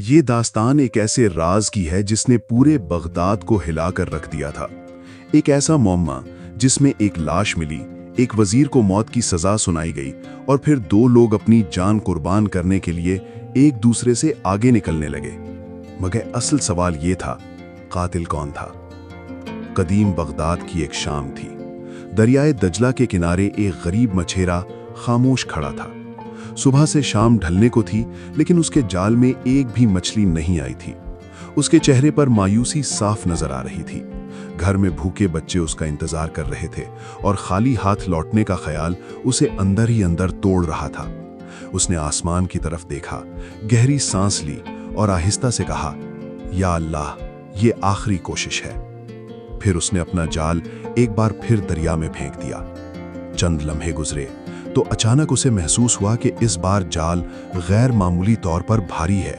یہ داستان ایک ایسے راز کی ہے جس نے پورے بغداد کو ہلا کر رکھ دیا تھا۔ ایک ایسا معمہ جس میں ایک لاش ملی، ایک وزیر کو موت کی سزا سنائی گئی اور پھر دو لوگ اپنی جان قربان کرنے کے لیے ایک دوسرے سے آگے نکلنے لگے۔ مگر اصل سوال یہ تھا، قاتل کون تھا؟ قدیم بغداد کی ایک شام تھی۔ دریائے دجلہ کے کنارے ایک غریب مچھیرا خاموش کھڑا تھا۔ صبح سے شام ڈھلنے کو تھی، لیکن اس کے جال میں ایک بھی مچھلی نہیں آئی تھی۔ اس کے چہرے پر مایوسی صاف نظر آ رہی تھی۔ گھر میں بھوکے بچے اس کا انتظار کر رہے تھے اور خالی ہاتھ لوٹنے کا خیال اسے اندر ہی اندر توڑ رہا تھا۔ اس نے آسمان کی طرف دیکھا، گہری سانس لی اور آہستہ سے کہا، یا اللہ، یہ آخری کوشش ہے۔ پھر اس نے اپنا جال ایک بار پھر دریا میں پھینک دیا۔ چند لمحے گزرے تو اچانک اسے محسوس ہوا کہ اس بار جال غیر معمولی طور پر بھاری ہے۔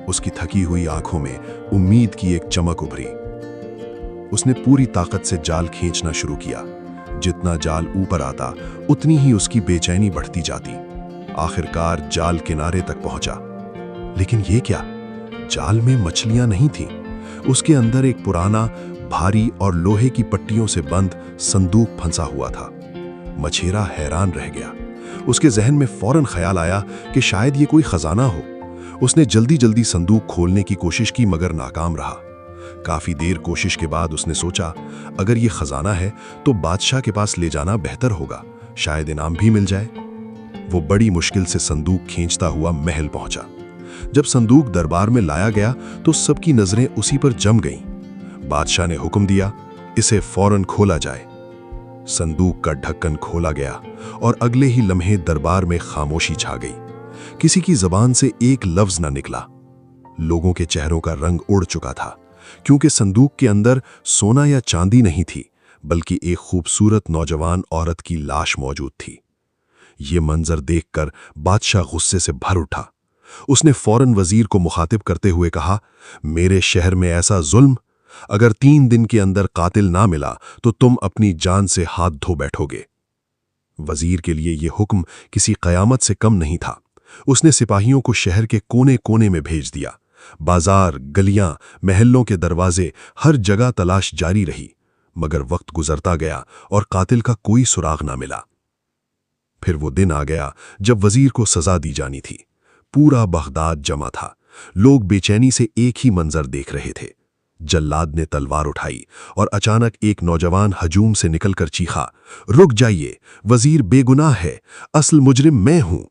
اس کی تھکی ہوئی آنکھوں میں امید کی ایک چمک ابھری۔ اس نے پوری طاقت سے جال کھینچنا شروع کیا۔ جتنا جال اوپر آتا، اتنی ہی اس کی بے چینی بڑھتی جاتی۔ آخرکار جال کنارے تک پہنچا۔ لیکن یہ کیا؟ جال میں مچھلیاں نہیں تھیں۔ اس کے اندر ایک پرانا، بھاری اور لوہے کی پٹیوں سے بند صندوق پھنسا ہوا تھا۔ مچھیرا حیران رہ گیا۔ اس کے ذہن میں فوراً خیال آیا کہ شاید یہ کوئی خزانہ ہو۔ اس نے جلدی جلدی صندوق کھولنے کی کوشش کی مگر ناکام رہا۔ کافی دیر کوشش کے بعد اس نے سوچا، اگر یہ خزانہ ہے تو بادشاہ کے پاس لے جانا بہتر ہوگا، شاید انعام بھی مل جائے۔ وہ بڑی مشکل سے صندوق کھینچتا ہوا محل پہنچا۔ جب صندوق دربار میں لایا گیا تو سب کی نظریں اسی پر جم گئیں۔ بادشاہ نے حکم دیا، اسے فوراً کھولا جائے۔ صندوق کا ڈھکن کھولا گیا اور اگلے ہی لمحے دربار میں خاموشی چھا گئی۔ کسی کی زبان سے ایک لفظ نہ نکلا۔ لوگوں کے چہروں کا رنگ اڑ چکا تھا، کیونکہ صندوق کے اندر سونا یا چاندی نہیں تھی، بلکہ ایک خوبصورت نوجوان عورت کی لاش موجود تھی۔ یہ منظر دیکھ کر بادشاہ غصے سے بھر اٹھا۔ اس نے فوراً وزیر کو مخاطب کرتے ہوئے کہا، میرے شہر میں ایسا ظلم! اگر 3 دن کے اندر قاتل نہ ملا تو تم اپنی جان سے ہاتھ دھو بیٹھو گے۔ وزیر کے لیے یہ حکم کسی قیامت سے کم نہیں تھا۔ اس نے سپاہیوں کو شہر کے کونے کونے میں بھیج دیا۔ بازار، گلیاں، محلوں کے دروازے، ہر جگہ تلاش جاری رہی، مگر وقت گزرتا گیا اور قاتل کا کوئی سراغ نہ ملا۔ پھر وہ دن آ گیا جب وزیر کو سزا دی جانی تھی۔ پورا بغداد جمع تھا۔ لوگ بے چینی سے ایک ہی منظر دیکھ رہے تھے۔ جلاد نے تلوار اٹھائی اور اچانک ایک نوجوان ہجوم سے نکل کر چیخا، رک جائیے، وزیر بے گناہ ہے، اصل مجرم میں ہوں۔